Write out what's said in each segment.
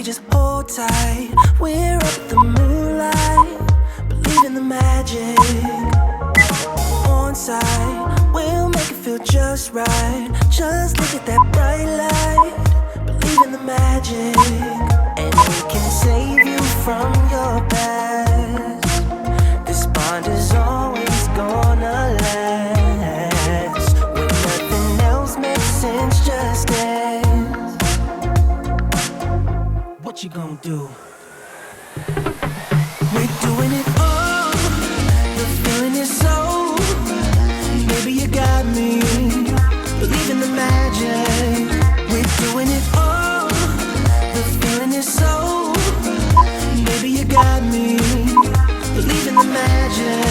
just hold tight. We're up at the moonlight, believe in the magic. On side, we'll make it feel just right. Just look at that bright light, believe in the magic. And we can save you from your past. This bond is always gonna last. When nothing else makes sense, just dance. What you gonna do? We're doing it all. The feeling is so. Baby, you got me. Believe in the magic. We're doing it all. The feeling is so. Baby, you got me. Believe in the magic.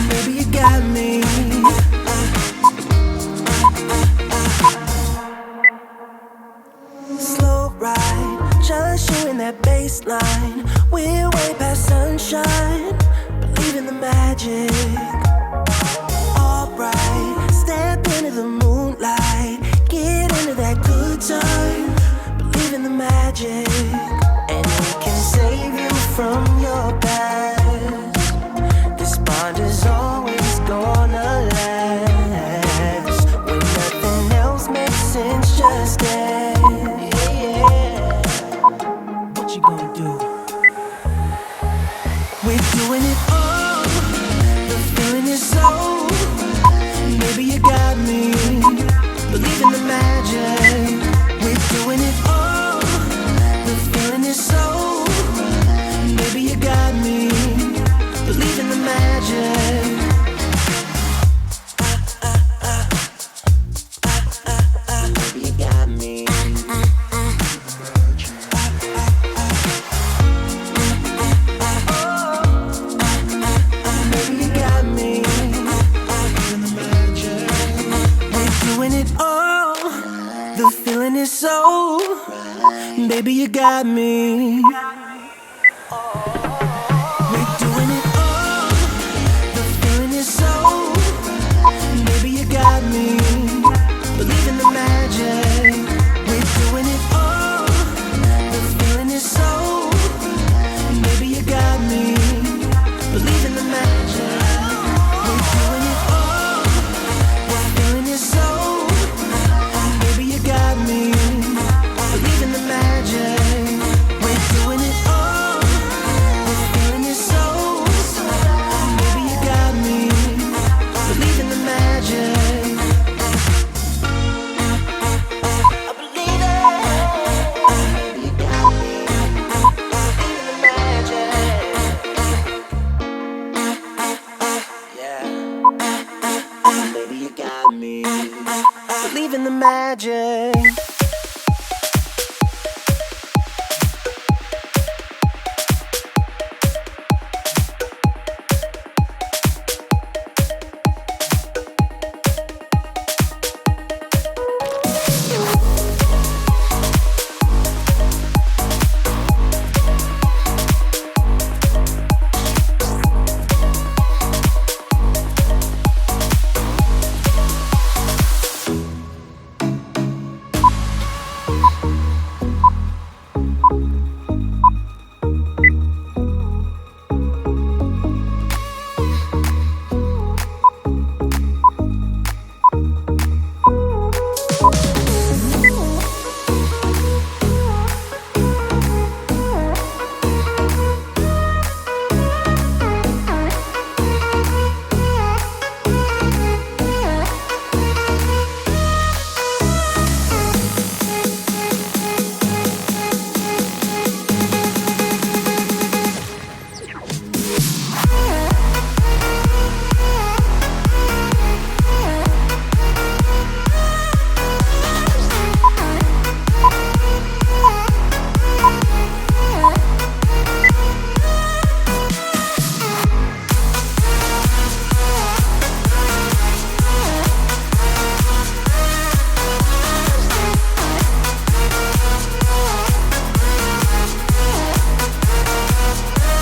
Baby, you got me. Slow ride, just you in that baseline. We're way past sunshine. Believe in the magic. Alright, step into the moonlight. Get into that good time. Believe in the magic. And we can save you from your past. This bond is always gonna last. When nothing else makes sense, just dance. What you gonna do? We're doing it all. The feeling is so. Baby, you got me. Believe in the magic. We're doing it all. The feeling is so. Baby, you got me. Believe in the magic. Baby, you got me. Baby, you got me. In the magic. We're doing it all. The feeling is so. Baby, you got me. We're doing it all. The feeling is so. Baby, you got me. Believe in the magic. We're doing it all. The feeling is so. Baby, you got me. Believe in the magic. We're doing it all. The feeling is so. Baby, you got me. Believe in the magic. We're doing it all. The feeling is so. Baby, you got me. Believe in the magic. I believe it. Baby, you got me. Believe in the magic. Yeah. Baby, you got me. Believe in the magic.